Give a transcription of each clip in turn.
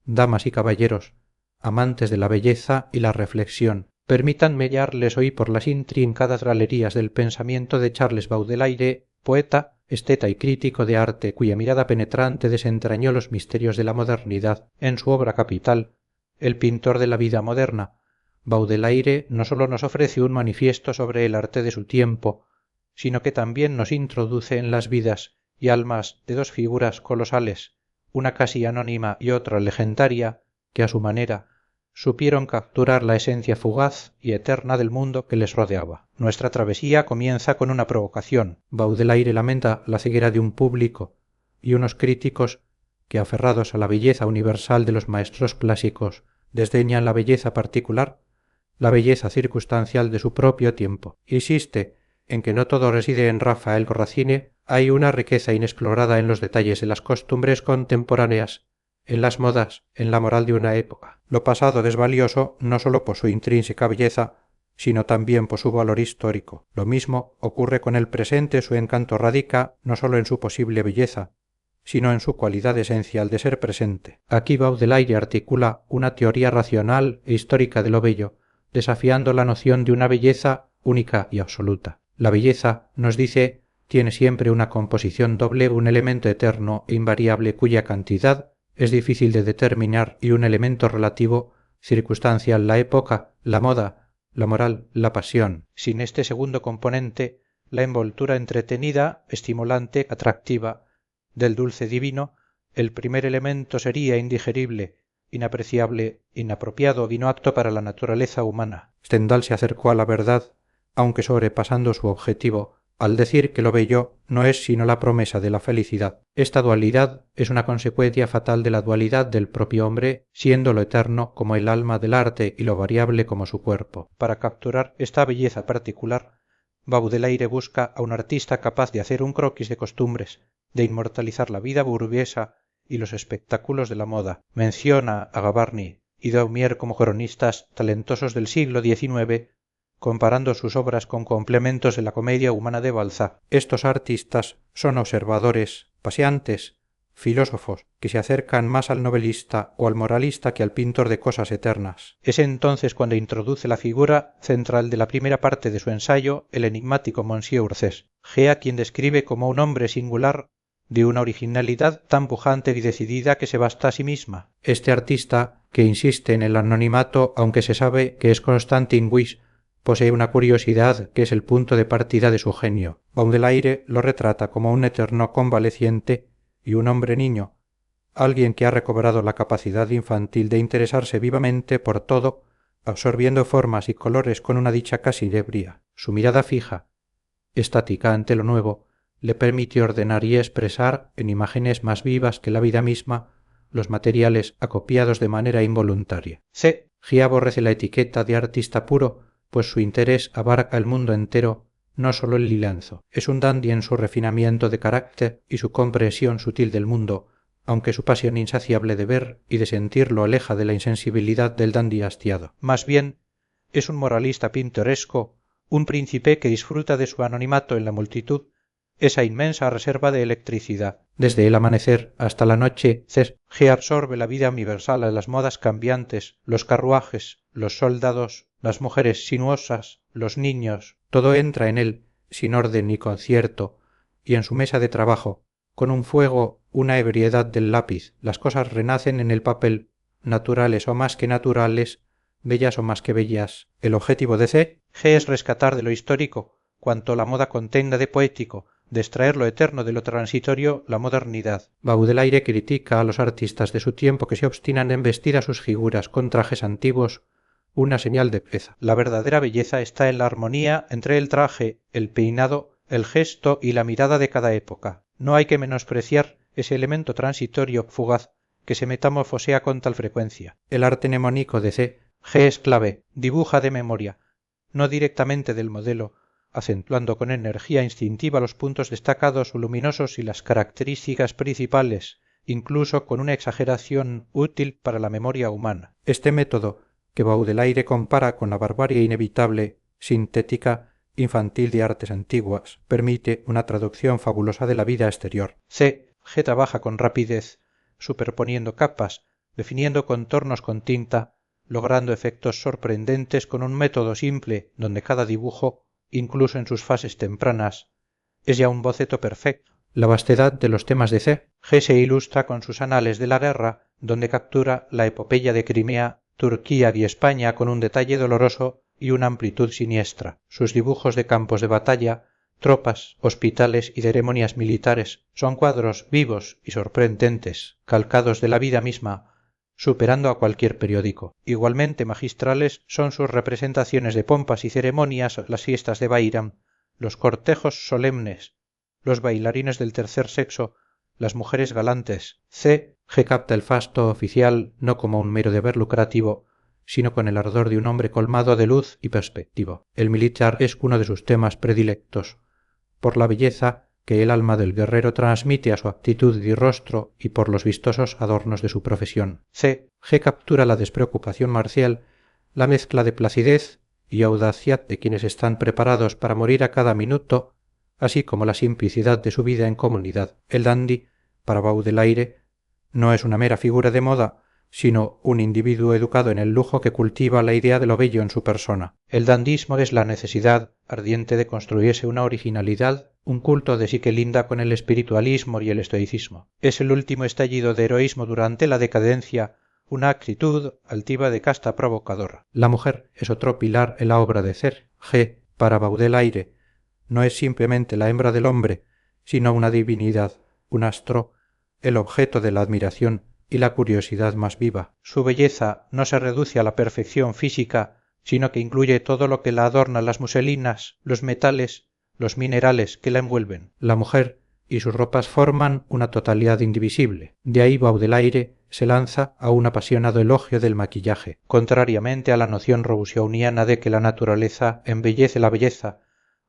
damas y caballeros, amantes de la belleza y la reflexión, permítanme hallarles hoy por las intrincadas galerías del pensamiento de Charles Baudelaire, poeta, esteta y crítico de arte, cuya mirada penetrante desentrañó los misterios de la modernidad en su obra capital, El pintor de la vida moderna. Baudelaire no sólo nos ofrece un manifiesto sobre el arte de su tiempo, sino que también nos introduce en las vidas y almas de dos figuras colosales, una casi anónima y otra legendaria, que a su manera supieron capturar la esencia fugaz y eterna del mundo que les rodeaba. Nuestra travesía comienza con una provocación. Baudelaire lamenta la ceguera de un público y unos críticos que, aferrados a la belleza universal de los maestros clásicos, desdeñan la belleza particular, la belleza circunstancial de su propio tiempo. Insiste en que no todo reside en Rafael o Racine, hay una riqueza inexplorada en los detalles de las costumbres contemporáneas, en las modas, en la moral de una época. Lo pasado es valioso no sólo por su intrínseca belleza, sino también por su valor histórico. Lo mismo ocurre con el presente, su encanto radica no sólo en su posible belleza, sino en su cualidad esencial de ser presente. Aquí Baudelaire articula una teoría racional e histórica de lo bello, desafiando la noción de una belleza única y absoluta. La belleza, nos dice, tiene siempre una composición doble, un elemento eterno e invariable cuya cantidad es difícil de determinar y un elemento relativo, circunstancial, la época, la moda, la moral, la pasión. Sin este segundo componente, la envoltura entretenida, estimulante, atractiva, del dulce divino, el primer elemento sería indigerible, inapreciable, inapropiado y no apto para la naturaleza humana. Stendhal se acercó a la verdad, aunque sobrepasando su objetivo, al decir que lo bello no es sino la promesa de la felicidad. Esta dualidad es una consecuencia fatal de la dualidad del propio hombre, siendo lo eterno como el alma del arte y lo variable como su cuerpo. Para capturar esta belleza particular, Baudelaire busca a un artista capaz de hacer un croquis de costumbres, de inmortalizar la vida burguesa y los espectáculos de la moda. Menciona a Gavarni y Daumier como cronistas talentosos del siglo XIX, comparando sus obras con complementos de la comedia humana de Balzac. Estos artistas son observadores, paseantes, filósofos, que se acercan más al novelista o al moralista que al pintor de cosas eternas. Es entonces cuando introduce la figura central de la primera parte de su ensayo, el enigmático Monsieur Ursès, Gea, quien describe como un hombre singular, de una originalidad tan pujante y decidida que se basta a sí misma. Este artista, que insiste en el anonimato, aunque se sabe que es Constantin Wyss, posee una curiosidad que es el punto de partida de su genio. Baudelaire lo retrata como un eterno convaleciente y un hombre niño, alguien que ha recobrado la capacidad infantil de interesarse vivamente por todo, absorbiendo formas y colores con una dicha casi ebria. Su mirada fija, estática ante lo nuevo, le permite ordenar y expresar, en imágenes más vivas que la vida misma, los materiales acopiados de manera involuntaria. Gia aborrece la etiqueta de artista puro, pues su interés abarca el mundo entero, no sólo el lienzo. Es un dandy en su refinamiento de carácter y su comprensión sutil del mundo, aunque su pasión insaciable de ver y de sentir lo aleja de la insensibilidad del dandy hastiado. Más bien, es un moralista pintoresco, un príncipe que disfruta de su anonimato en la multitud, esa inmensa reserva de electricidad. Desde el amanecer hasta la noche, G absorbe la vida universal a las modas cambiantes, los carruajes, los soldados, las mujeres sinuosas, los niños, todo entra en él, sin orden ni concierto, y en su mesa de trabajo, con un fuego, una ebriedad del lápiz, las cosas renacen en el papel, naturales o más que naturales, bellas o más que bellas. El objetivo de G es rescatar de lo histórico cuanto la moda contenga de poético, de extraer lo eterno de lo transitorio, la modernidad. Baudelaire critica a los artistas de su tiempo que se obstinan en vestir a sus figuras con trajes antiguos, una señal de belleza. La verdadera belleza está en la armonía entre el traje, el peinado, el gesto y la mirada de cada época. No hay que menospreciar ese elemento transitorio, fugaz, que se metamorfosea con tal frecuencia. El arte mnemónico de G es clave, dibuja de memoria, no directamente del modelo, acentuando con energía instintiva los puntos destacados o luminosos y las características principales, incluso con una exageración útil para la memoria humana. Este método, que Baudelaire compara con la barbarie inevitable, sintética, infantil de artes antiguas, permite una traducción fabulosa de la vida exterior. G trabaja con rapidez, superponiendo capas, definiendo contornos con tinta, logrando efectos sorprendentes con un método simple donde cada dibujo, incluso en sus fases tempranas, es ya un boceto perfecto. La vastedad de los temas de G se ilustra con sus anales de la guerra, donde captura la epopeya de Crimea, Turquía y España con un detalle doloroso y una amplitud siniestra. Sus dibujos de campos de batalla, tropas, hospitales y ceremonias militares son cuadros vivos y sorprendentes, calcados de la vida misma, superando a cualquier periódico. Igualmente magistrales son sus representaciones de pompas y ceremonias, las fiestas de Bairam, los cortejos solemnes, los bailarines del tercer sexo, las mujeres galantes. G capta el fasto oficial no como un mero deber lucrativo, sino con el ardor de un hombre colmado de luz y perspectiva. El militar es uno de sus temas predilectos, por la belleza que el alma del guerrero transmite a su actitud y rostro y por los vistosos adornos de su profesión. G captura la despreocupación marcial, la mezcla de placidez y audacia de quienes están preparados para morir a cada minuto, así como la simplicidad de su vida en comunidad. El dandy, para Baudelaire, no es una mera figura de moda, sino un individuo educado en el lujo que cultiva la idea de lo bello en su persona. El dandismo es la necesidad ardiente de construirse una originalidad, un culto de sí que linda con el espiritualismo y el estoicismo. Es el último estallido de heroísmo durante la decadencia, una actitud altiva de casta provocadora. La mujer es otro pilar en la obra de G. Para Baudelaire, no es simplemente la hembra del hombre, sino una divinidad, un astro, el objeto de la admiración y la curiosidad más viva. Su belleza no se reduce a la perfección física, sino que incluye todo lo que la adorna: las muselinas, los metales, los minerales que la envuelven. La mujer y sus ropas forman una totalidad indivisible. De ahí Baudelaire se lanza a un apasionado elogio del maquillaje, contrariamente a la noción rousseauniana de que la naturaleza embellece la belleza.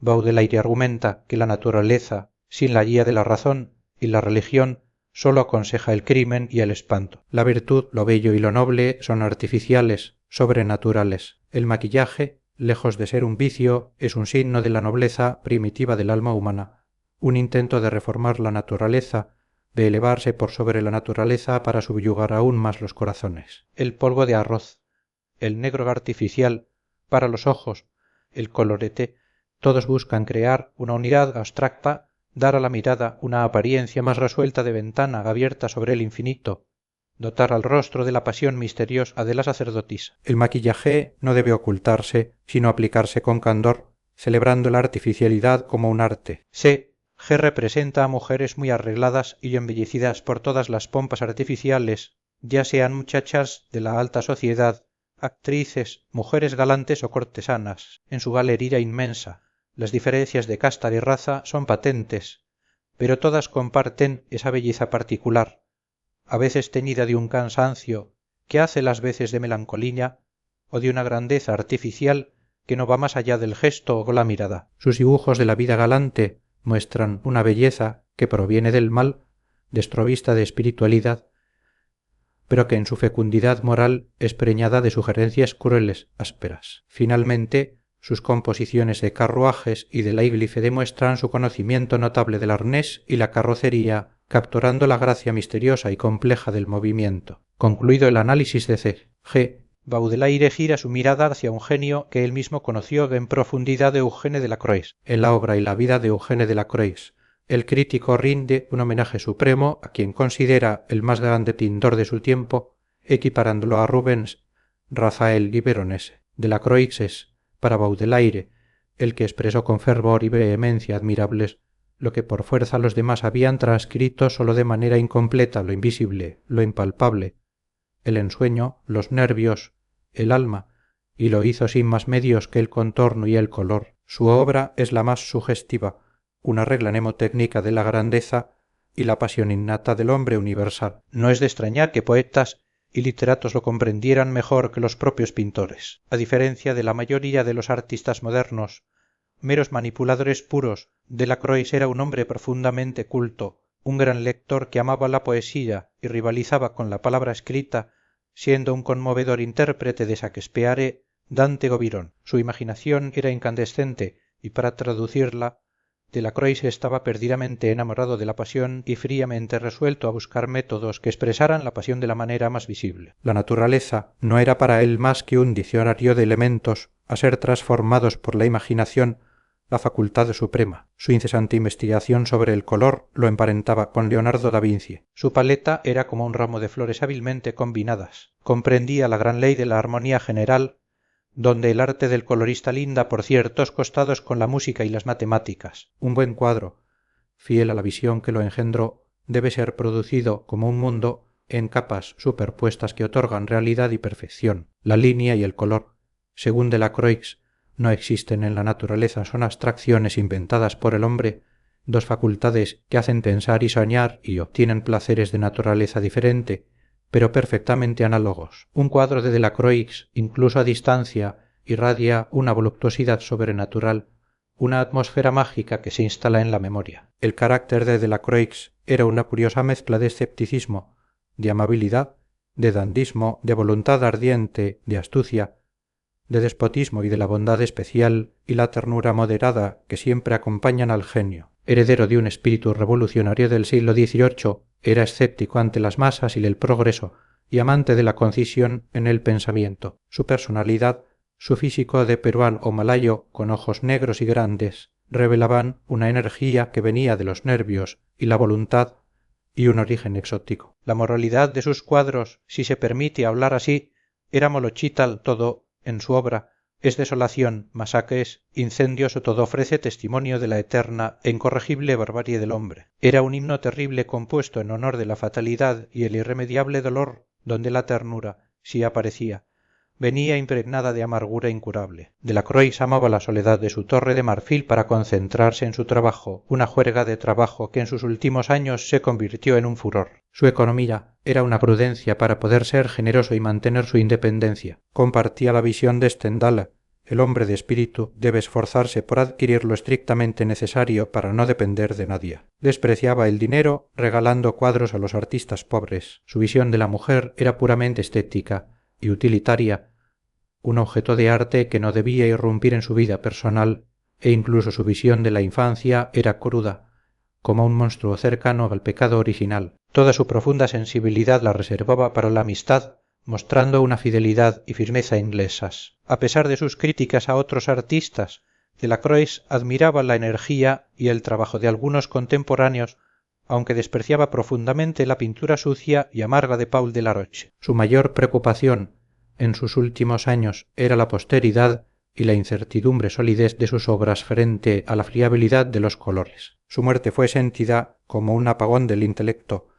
Baudelaire argumenta que la naturaleza, sin la guía de la razón y la religión, solo aconseja el crimen y el espanto. La virtud, lo bello y lo noble son artificiales, sobrenaturales. El maquillaje, lejos de ser un vicio, es un signo de la nobleza primitiva del alma humana, un intento de reformar la naturaleza, de elevarse por sobre la naturaleza para subyugar aún más los corazones. El polvo de arroz, el negro artificial, para los ojos, el colorete, todos buscan crear una unidad abstracta, dar a la mirada una apariencia más resuelta de ventana abierta sobre el infinito, dotar al rostro de la pasión misteriosa de la sacerdotisa. El maquillaje no debe ocultarse, sino aplicarse con candor, celebrando la artificialidad como un arte. G representa a mujeres muy arregladas y embellecidas por todas las pompas artificiales, ya sean muchachas de la alta sociedad, actrices, mujeres galantes o cortesanas. En su galería inmensa, las diferencias de casta y raza son patentes, pero todas comparten esa belleza particular, a veces teñida de un cansancio que hace las veces de melancolía, o de una grandeza artificial que no va más allá del gesto o la mirada. Sus dibujos de la vida galante muestran una belleza que proviene del mal, desprovista de espiritualidad, pero que en su fecundidad moral es preñada de sugerencias crueles, ásperas. Finalmente, sus composiciones de carruajes y de leiglife demuestran su conocimiento notable del arnés y la carrocería, capturando la gracia misteriosa y compleja del movimiento. Concluido el análisis de G, Baudelaire gira su mirada hacia un genio que él mismo conoció en profundidad de Eugène Delacroix. En la obra y la vida de Eugène Delacroix, el crítico rinde un homenaje supremo a quien considera el más grande pintor de su tiempo, equiparándolo a Rubens, Rafael y Veronese. Delacroix es, para Baudelaire, el que expresó con fervor y vehemencia admirables lo que por fuerza los demás habían transcrito sólo de manera incompleta: lo invisible, lo impalpable, el ensueño, los nervios, el alma, y lo hizo sin más medios que el contorno y el color. Su obra es la más sugestiva, una regla mnemotécnica de la grandeza y la pasión innata del hombre universal. No es de extrañar que poetas y literatos lo comprendieran mejor que los propios pintores. A diferencia de la mayoría de los artistas modernos, meros manipuladores puros, Delacroix era un hombre profundamente culto, un gran lector que amaba la poesía y rivalizaba con la palabra escrita, siendo un conmovedor intérprete de Shakespeare, Dante o Byron. Su imaginación era incandescente y para traducirla Delacroix estaba perdidamente enamorado de la pasión y fríamente resuelto a buscar métodos que expresaran la pasión de la manera más visible. La naturaleza no era para él más que un diccionario de elementos a ser transformados por la imaginación, la facultad suprema. Su incesante investigación sobre el color lo emparentaba con Leonardo da Vinci. Su paleta era como un ramo de flores hábilmente combinadas. Comprendía la gran ley de la armonía general, donde el arte del colorista linda por ciertos costados con la música y las matemáticas. Un buen cuadro, fiel a la visión que lo engendró, debe ser producido como un mundo en capas superpuestas que otorgan realidad y perfección. La línea y el color, según Delacroix, no existen en la naturaleza, son abstracciones inventadas por el hombre, dos facultades que hacen pensar y soñar y obtienen placeres de naturaleza diferente, pero perfectamente análogos. Un cuadro de Delacroix, incluso a distancia, irradia una voluptuosidad sobrenatural, una atmósfera mágica que se instala en la memoria. El carácter de Delacroix era una curiosa mezcla de escepticismo, de amabilidad, de dandismo, de voluntad ardiente, de astucia, de despotismo y de la bondad especial y la ternura moderada que siempre acompañan al genio. Heredero de un espíritu revolucionario del siglo XVIII, era escéptico ante las masas y el progreso, y amante de la concisión en el pensamiento. Su personalidad, su físico de peruano o malayo, con ojos negros y grandes, revelaban una energía que venía de los nervios y la voluntad y un origen exótico. La moralidad de sus cuadros, si se permite hablar así, era molochital todo en su obra, es desolación, masacres, incendios o todo ofrece testimonio de la eterna e incorregible barbarie del hombre. Era un himno terrible compuesto en honor de la fatalidad y el irremediable dolor, donde la ternura, si aparecía, venía impregnada de amargura incurable. Delacroix amaba la soledad de su torre de marfil para concentrarse en su trabajo, una juerga de trabajo que en sus últimos años se convirtió en un furor. Su economía era una prudencia para poder ser generoso y mantener su independencia. Compartía la visión de Stendhal. El hombre de espíritu debe esforzarse por adquirir lo estrictamente necesario para no depender de nadie. Despreciaba el dinero, regalando cuadros a los artistas pobres. Su visión de la mujer era puramente estética y utilitaria, un objeto de arte que no debía irrumpir en su vida personal, e incluso su visión de la infancia era cruda, como un monstruo cercano al pecado original. Toda su profunda sensibilidad la reservaba para la amistad, mostrando una fidelidad y firmeza inglesas. A pesar de sus críticas a otros artistas, Delacroix admiraba la energía y el trabajo de algunos contemporáneos, aunque despreciaba profundamente la pintura sucia y amarga de Paul Delaroche. Su mayor preocupación en sus últimos años era la posteridad y la incertidumbre solidez de sus obras frente a la friabilidad de los colores. Su muerte fue sentida como un apagón del intelecto,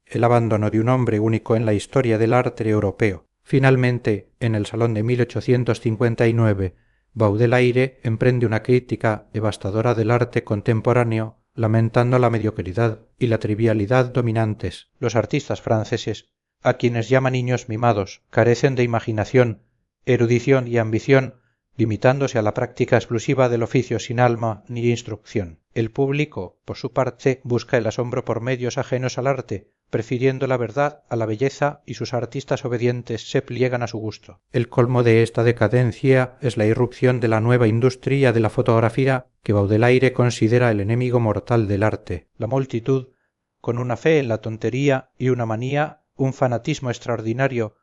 el abandono de un hombre único en la historia del arte europeo. Finalmente, en el Salón de 1859, Baudelaire emprende una crítica devastadora del arte contemporáneo, lamentando la mediocridad y la trivialidad dominantes. Los artistas franceses, a quienes llama niños mimados, carecen de imaginación, erudición y ambición, limitándose a la práctica exclusiva del oficio sin alma ni instrucción. El público, por su parte, busca el asombro por medios ajenos al arte, prefiriendo la verdad a la belleza, y sus artistas obedientes se pliegan a su gusto. El colmo de esta decadencia es la irrupción de la nueva industria de la fotografía que Baudelaire considera el enemigo mortal del arte. La multitud, con una fe en la tontería y una manía, un fanatismo extraordinario,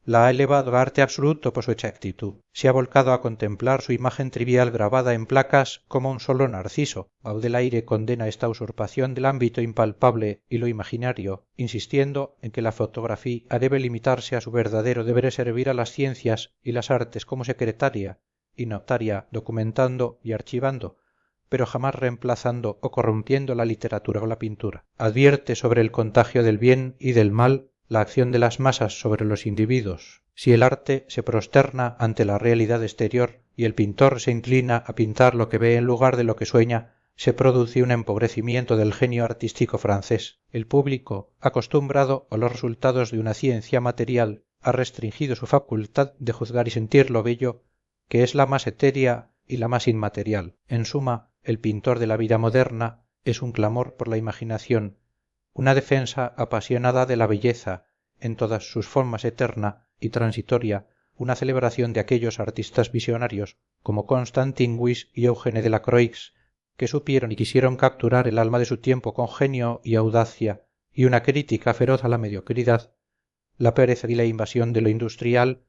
la ha elevado a arte absoluto por su exactitud. Se ha volcado a contemplar su imagen trivial grabada en placas como un solo narciso. Baudelaire condena esta usurpación del ámbito impalpable y lo imaginario, insistiendo en que la fotografía debe limitarse a su verdadero deber, servir a las ciencias y las artes como secretaria y notaria, documentando y archivando, pero jamás reemplazando o corrompiendo la literatura o la pintura. Advierte sobre el contagio del bien y del mal, la acción de las masas sobre los individuos. Si el arte se prosterna ante la realidad exterior y el pintor se inclina a pintar lo que ve en lugar de lo que sueña, se produce un empobrecimiento del genio artístico francés. El público, acostumbrado a los resultados de una ciencia material, ha restringido su facultad de juzgar y sentir lo bello, que es la más etérea y la más inmaterial. En suma, el pintor de la vida moderna es un clamor por la imaginación, una defensa apasionada de la belleza en todas sus formas eterna y transitoria, una celebración de aquellos artistas visionarios como Constant Tinguis y Eugène Delacroix, que supieron y quisieron capturar el alma de su tiempo con genio y audacia y una crítica feroz a la mediocridad, la pereza y la invasión de lo industrial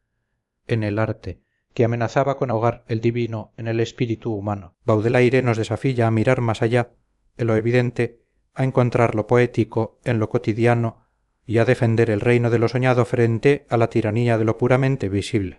en el arte, que amenazaba con ahogar el divino en el espíritu humano. Baudelaire nos desafía a mirar más allá en lo evidente, a encontrar lo poético en lo cotidiano y a defender el reino de lo soñado frente a la tiranía de lo puramente visible.